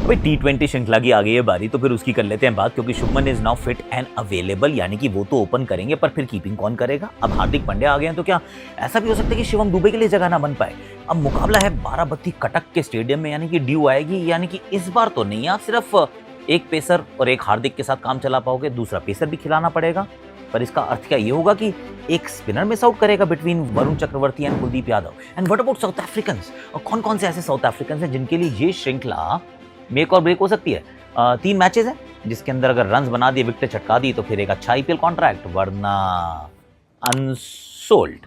भाई T20 श्रृंखला की आ गई है बारी, तो फिर उसकी कर लेते हैं बात, क्योंकि Shubman is now fit and available, यानी कि वो तो ओपन करेंगे, पर फिर कीपिंग कौन करेगा? अब हार्दिक पांड्या आ गए हैं, तो क्या ऐसा भी हो सकता है कि शिवम दुबे के लिए जगह ना बन पाए? अब मुकाबला है बाराबती कटक के स्टेडियम में, यानी कि ड्यू आएगी, यानी कि इस बार तो नहीं आप सिर्फ एक पेसर और एक हार्दिक के साथ काम चला पाओगे, दूसरा पेसर भी खिलाना पड़ेगा। पर इसका अर्थ क्या ये होगा कि एक स्पिनर मिस आउट करेगा between Varun Chakravarthy and Kuldeep Yadav? And what about South Africans? और कौन कौन से ऐसे साउथ अफ्रीकन्स हैं जिनके लिए ये श्रृंखला मेक और ब्रेक हो सकती है? 3 मैचेस हैं जिसके अंदर अगर रन्स बना दिए, विकेट छटका दी, तो फिर एक अच्छा आईपीएल कॉन्ट्रैक्ट, वरना अनसोल्ड।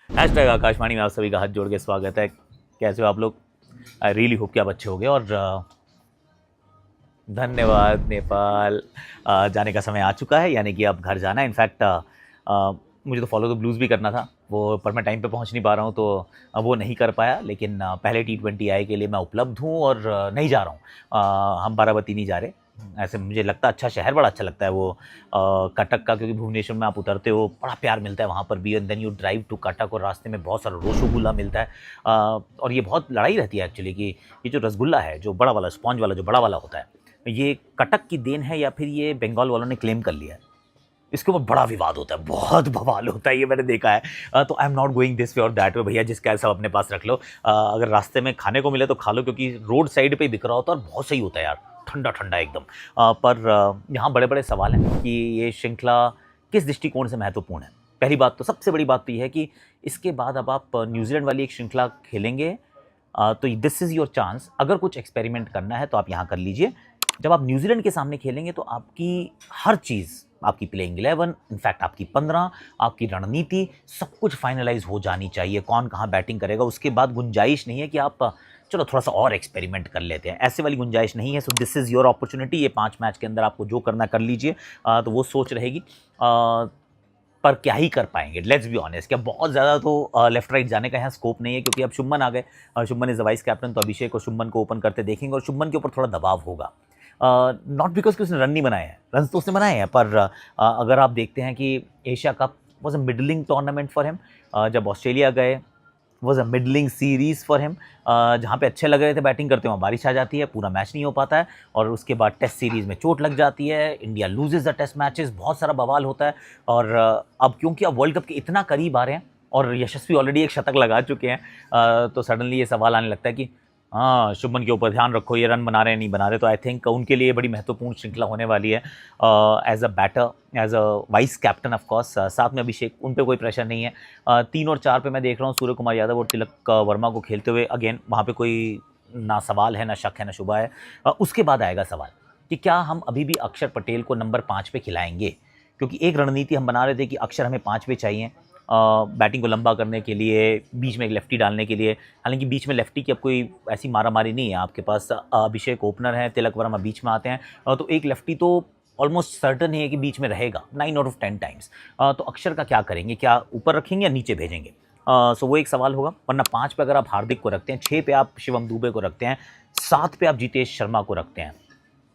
हैशटैग आकाशवाणी में आप सभी का हाथ जोड़ के स्वागत है। कैसे हो आप लोग? आई रियली होप कि आप अच्छे हो गए। और धन्यवाद। नेपाल जाने का समय आ चुका है, यानी कि अब घर जाना है। इनफैक्ट मुझे तो फॉलो द ब्लूज़ भी करना था वो, पर मैं टाइम पे पहुंच नहीं पा रहा हूं, तो वो नहीं कर पाया। लेकिन पहले T20 आई के लिए मैं उपलब्ध हूं और नहीं जा रहा हूं। हम बाराबती नहीं जा रहे। ऐसे मुझे लगता है अच्छा शहर, बड़ा अच्छा लगता है वो कटक का, क्योंकि भुवनेश्वर में आप उतरते हो, बड़ा प्यार मिलता है वहाँ पर भी। And then you drive to Cuttack, और रास्ते में बहुत सारा रसगुल्ला मिलता है। और ये बहुत लड़ाई रहती है एक्चुअली कि ये जो रसगुल्ला है, जो बड़ा वाला स्पॉन्ज वाला, जो बड़ा वाला होता है, ये कटक की देन है या फिर ये बंगाल वालों ने क्लेम कर लिया है? इसके ऊपर बड़ा विवाद होता है, बहुत बवाल होता है, ये मैंने देखा है। तो I am not going this way और दैट वे। भैया जिसका सब अपने पास रख लो। अगर रास्ते में खाने को मिले तो खा लो, क्योंकि रोड साइड पे बिक रहा होता है और बहुत सही होता है यार, ठंडा ठंडा एकदम। पर यहाँ बड़े बड़े सवाल हैं कि ये श्रृंखला किस दृष्टिकोण से महत्वपूर्ण है। पहली बात तो, सबसे बड़ी बात तो ये है कि इसके बाद अब आप न्यूजीलैंड वाली एक श्रृंखला खेलेंगे, तो दिस इज़ योर चांस। अगर कुछ एक्सपेरिमेंट करना है तो आप यहाँ कर लीजिए। जब आप न्यूजीलैंड के सामने खेलेंगे तो आपकी हर चीज़, आपकी प्लेइंग 11, इनफैक्ट आपकी 15, आपकी रणनीति, सब कुछ फाइनलाइज हो जानी चाहिए। कौन कहाँ बैटिंग करेगा, उसके बाद गुंजाइश नहीं है कि आप चलो थोड़ा सा और एक्सपेरिमेंट कर लेते हैं, ऐसे वाली गुंजाइश नहीं है। So this is your opportunity. ये 5 मैच के अंदर आपको जो करना कर लीजिए। तो वो सोच रहेगी। पर क्या ही कर पाएंगे, लेट्स बी ऑनेस्ट। क्या बहुत ज़्यादा तो लेफ्ट राइट जाने का यहाँ स्कोप नहीं है, क्योंकि अब शुभमन आ गए। Shubman is the vice captain, तो अभिषेक और शुभमन को ओपन करते देखेंगे, और शुभमन के ऊपर थोड़ा दबाव होगा। नॉट बिकॉज कि उसने रन नहीं बनाए हैं, रन तो उसने बनाए हैं, पर अगर आप देखते हैं कि Asia cup was a middling tournament for him. जब ऑस्ट्रेलिया गए, was a middling series for him. जहाँ पे अच्छे लग रहे थे बैटिंग करते, वहाँ बारिश आ जाती है, पूरा मैच नहीं हो पाता है, और उसके बाद टेस्ट सीरीज़ में चोट लग जाती है, India loses the test matches, बहुत सारा बवाल होता है। और अब क्योंकि अब वर्ल्ड कप के इतना करीब आ रहे हैं और यशस्वी ऑलरेडी एक शतक लगा चुके हैं, तो सडनली ये सवाल आने लगता है कि हाँ, शुभमन के ऊपर ध्यान रखो, ये रन बना रहे हैं नहीं बना रहे। तो आई थिंक उनके लिए बड़ी महत्वपूर्ण श्रृंखला होने वाली है। As a batter, as a vice captain of course, साथ में अभिषेक, उन पे कोई प्रेशर नहीं है। 3 और 4 पे मैं देख रहा हूँ सूर्य कुमार यादव और तिलक वर्मा को खेलते हुए। अगेन वहाँ पे कोई ना सवाल है, ना शक है, ना शुबा है। उसके बाद आएगा सवाल कि क्या हम अभी भी अक्षर पटेल को नंबर 5 पे खिलाएंगे? क्योंकि एक रणनीति हम बना रहे थे कि अक्षर हमें 5 पे चाहिए बैटिंग को लंबा करने के लिए, बीच में एक लेफ्टी डालने के लिए। हालांकि बीच में लेफ्टी की अब कोई ऐसी मारामारी नहीं है, आपके पास अभिषेक ओपनर है, तिलक वर्मा बीच में आते हैं, तो एक लेफ्टी तो ऑलमोस्ट सर्टन है कि बीच में रहेगा 9 आउट ऑफ 10 टाइम्स। तो अक्षर का क्या करेंगे? क्या ऊपर रखेंगे या नीचे भेजेंगे? सो वो एक सवाल होगा। वरना 5 पे अगर आप हार्दिक को रखते हैं, 6 पे आप शिवम दुबे को रखते हैं, 7 पे आप जितेश शर्मा को रखते हैं,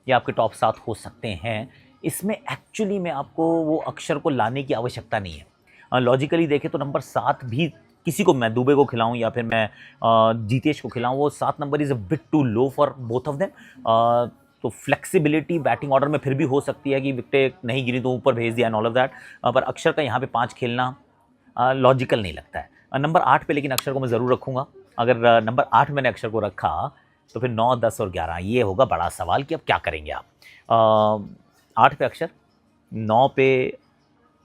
ये आपके टॉप 7 हो सकते हैं। इसमें एक्चुअली में आपको वो अक्षर को लाने की आवश्यकता नहीं है। लॉजिकली देखें तो नंबर 7 भी किसी को, मैं दुबे को खिलाऊं या फिर मैं जितेश को खिलाऊं, वो 7 number is a bit too low for both of them. तो फ्लेक्सिबिलिटी बैटिंग ऑर्डर में फिर भी हो सकती है कि विकेट नहीं गिरी तो ऊपर भेज दिया एंड ऑल ऑफ दैट। पर अक्षर का यहाँ पे 5 खेलना लॉजिकल नहीं लगता है। नंबर 8 पे लेकिन अक्षर को मैं ज़रूर रखूँगा। अगर नंबर 8 मैंने अक्षर को रखा तो फिर 9, 10 और 11 ये होगा बड़ा सवाल कि अब क्या करेंगे आप। 8 पे अक्षर, 9 पे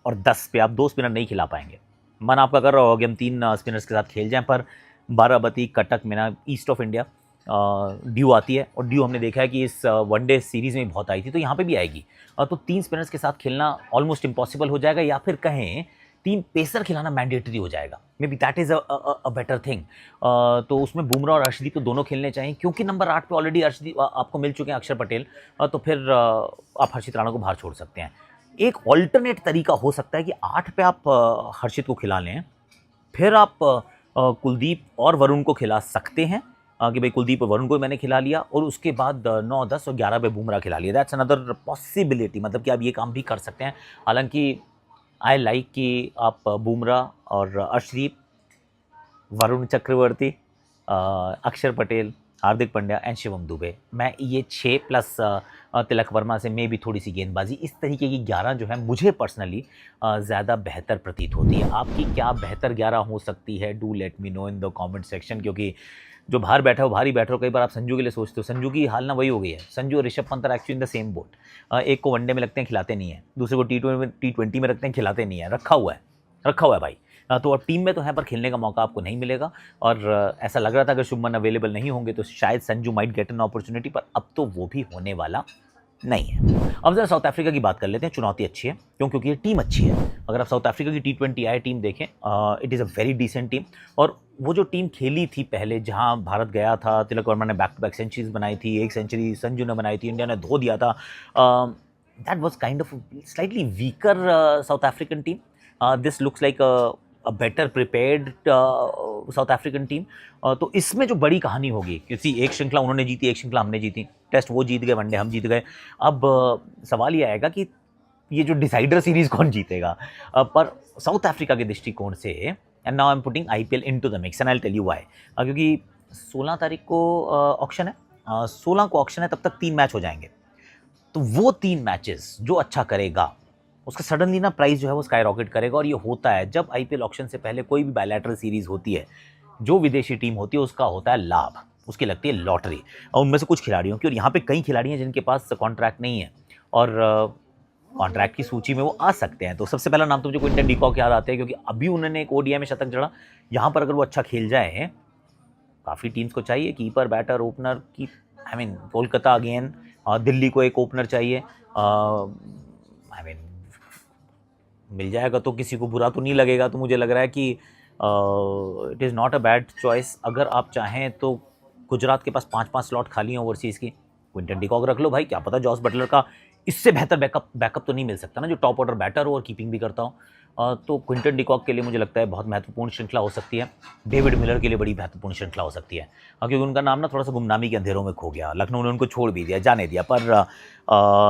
और 10 पे आप 2 स्पिनर नहीं खिला पाएंगे। मन आपका कर रहा होगा कि हम 3 स्पिनर्स के साथ खेल जाएं, पर बाराबती कटक में ना, ईस्ट ऑफ इंडिया ड्यू आती है, और ड्यू हमने देखा है कि इस वनडे सीरीज़ में बहुत आई थी, तो यहाँ पे भी आएगी। तो 3 स्पिनर्स के साथ खेलना ऑलमोस्ट इम्पॉसिबल हो जाएगा, या फिर कहें 3 पेसर खिलाना मैंडेटरी हो जाएगा। May be that is a better thing. तो उसमें बुमराह और अर्शदीप तो दोनों खेलने चाहिए, क्योंकि नंबर 8 पे ऑलरेडी अर्शदीप आपको मिल चुके हैं, अक्षर पटेल। तो फिर आप हर्षित राणा को बाहर छोड़ सकते हैं। एक ऑल्टरनेट तरीका हो सकता है कि 8 पे आप हर्षित को खिला लें, फिर आप कुलदीप और वरुण को खिला सकते हैं, कि भाई कुलदीप और वरुण को मैंने खिला लिया, और उसके बाद 9, 10 और 11 पे बुमराह खिला लिया। दैट्स अनदर पॉसिबिलिटी, मतलब कि आप ये काम भी कर सकते हैं। हालांकि आई लाइक कि आप बुमराह और अर्शदीप वरुण चक्रवर्ती, अक्षर पटेल, हार्दिक पांड्या एंड शिवम दुबे। मैं ये 6 प्लस तिलक वर्मा से मे भी थोड़ी सी गेंदबाजी, इस तरीके की 11 जो है मुझे पर्सनली ज़्यादा बेहतर प्रतीत होती है। आपकी क्या बेहतर 11 हो सकती है? Do let me know in the comment section, क्योंकि जो बाहर बैठा हो बाहर ही बैठो। कई बार आप संजू के लिए सोचते हो, संजू की हाल ना वही हो गई है। संजू और Rishabh Pant are actually in the same boat. एक को वनडे में लगते हैं खिलाते नहीं है, दूसरे को T20 में रखते हैं खिलाते नहीं है। रखा हुआ है भाई। तो अब टीम में तो है पर खेलने का मौका आपको नहीं मिलेगा। और ऐसा लग रहा था अगर शुभमन अवेलेबल नहीं होंगे तो शायद Sanju might get an opportunity, पर अब तो वो भी होने वाला नहीं है। अब जरा साउथ अफ्रीका की बात कर लेते हैं। चुनौती अच्छी है, क्योंकि ये टीम अच्छी है। अगर आप साउथ अफ्रीका की T20 आई टीम देखें, it is a very decent team. और वो जो टीम खेली थी पहले, जहां भारत गया था, तिलक वर्मा ने बैक टू बैक सेंचुरीज बनाई थी, एक सेंचुरी संजू ने बनाई थी, इंडिया ने धो दिया था। That was kind of slightly weaker south African team. This looks like a better prepared south African team. तो इसमें जो बड़ी कहानी होगी, क्योंकि एक श्रृंखला उन्होंने जीती, एक श्रृंखला हमने जीती, टेस्ट वो जीत गए, वनडे हम जीत गए। अब सवाल ये आएगा कि ये जो डिसाइडर सीरीज कौन जीतेगा। पर साउथ अफ्रीका के दृष्टिकोण से, and now I am putting IPL into the mix and I will tell you why. क्योंकि 16 तारीख को ऑक्शन है, 16 को ऑक्शन है, तब तक 3 मैच हो जाएंगे। तो वो 3 मैचेस जो अच्छा करेगा उसका सडनली ना प्राइस जो है वो स्काई रॉकेट करेगा। और ये होता है जब IPL ऑक्शन से पहले कोई भी बायलैटरल सीरीज होती है, जो विदेशी टीम होती है उसका होता है लाभ, उसकी लगती है लॉटरी। और उनमें से कुछ खिलाड़ियों की, और यहाँ पे कई खिलाड़ी हैं जिनके पास कॉन्ट्रैक्ट नहीं है और कॉन्ट्रैक्ट की सूची में वो आ सकते हैं। तो सबसे पहला नाम तो मुझे क्विंटन डिकॉक याद आते हैं, क्योंकि अभी उन्होंने एक ODI में शतक जड़ा। यहाँ पर अगर वो अच्छा खेल जाए, काफ़ी टीम्स को चाहिए कीपर, बैटर, ओपनर की। I mean Kolkata again, Delhi को एक ओपनर चाहिए। आई मीन मिल जाएगा तो किसी को बुरा तो नहीं लगेगा। तो मुझे लग रहा है कि it is not a bad choice. अगर आप चाहें तो गुजरात के पास 5-5 स्लॉट खाली हैं ओवरसीज़ की, क्विंटन डिकॉक रख लो भाई। क्या पता जॉस बटलर का इससे बेहतर बैकअप तो नहीं मिल सकता ना, जो टॉप ऑर्डर बैटर हो और कीपिंग भी करता हो। तो क्विंटन डिकॉक के लिए मुझे लगता है बहुत महत्वपूर्ण श्रृंखला हो सकती है। डेविड मिलर के लिए बड़ी महत्वपूर्ण श्रृंखला हो सकती है, क्योंकि उनका नाम ना थोड़ा सा गुमनामी के अंधेरों में खो गया। लखनऊ ने उनको छोड़ भी दिया, जाने दिया, पर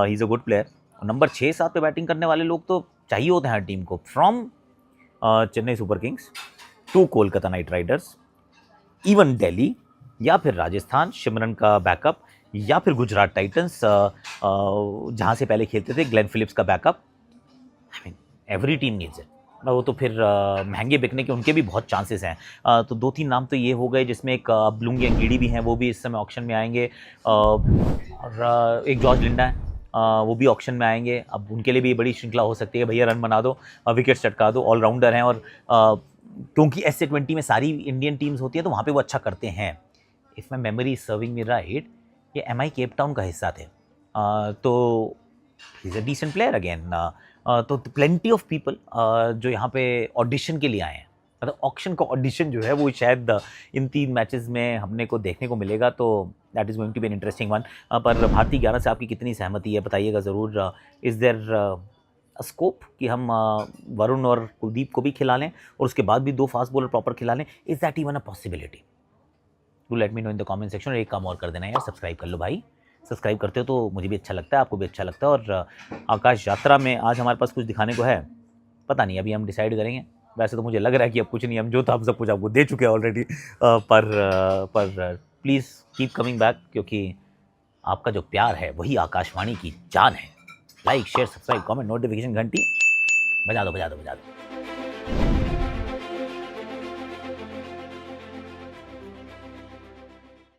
ही is a good player. Number 6-7 पे बैटिंग करने वाले लोग तो चाहिए होते हैं हर टीम को, from Chennai Super Kings to Kolkata Knight Riders, even Delhi, या फिर राजस्थान शिमरन का बैकअप, या फिर गुजरात टाइटंस जहाँ से पहले खेलते थे ग्लेन फिलिप्स का backup. I mean every team needs it. वो तो फिर महंगे बिकने के उनके भी बहुत चांसेस हैं। तो 2-3 नाम तो ये हो गए, जिसमें एक ब्लूंगी अंगीडी भी हैं, वो भी इस समय ऑक्शन में आएंगे। और एक जॉर्ज लिंडा है, वो भी ऑक्शन में आएंगे। अब उनके लिए भी बड़ी श्रृंखला हो सकती है, भैया रन बना दो, विकेट्स चटका दो, ऑलराउंडर हैं। और क्योंकि SA20 में सारी इंडियन टीम्स होती हैं तो वहाँ पे वो अच्छा करते हैं। If my memory is serving me right, ये MI केप टाउन का हिस्सा थे। तो he is a decent player again. तो प्लेंटी ऑफ पीपल जो यहाँ पे ऑडिशन के लिए आए हैं, मतलब ऑक्शन का ऑडिशन जो है वो शायद इन 3 मैचेस में हमने को देखने को मिलेगा। तो that is going to be an interesting one. पर भारतीय 11 से आपकी कितनी सहमति है बताइएगा ज़रूर। इज़ देयर स्कोप कि हम वरुण और कुलदीप को भी खिला लें और उसके बाद भी 2 फास्ट बॉलर प्रॉपर खिला लें? Is that even a possibility? Do let me know in the comment section. और एक काम और कर देना यार, सब्सक्राइब कर लो भाई। सब्सक्राइब करते हो तो मुझे भी अच्छा लगता है, आपको भी अच्छा लगता है। और आकाश यात्रा में आज हमारे पास कुछ दिखाने को है, पता नहीं, अभी हम डिसाइड करेंगे। वैसे तो मुझे लग रहा है कि अब कुछ नहीं, हम जो था हम सब कुछ आपको दे चुके हैं ऑलरेडी। पर प्लीज़ कीप कमिंग बैक, क्योंकि आपका जो प्यार है वही आकाशवाणी की जान है। Like, share, subscribe, comment, notification घंटी बजा दो, बजा दो, बजा दो।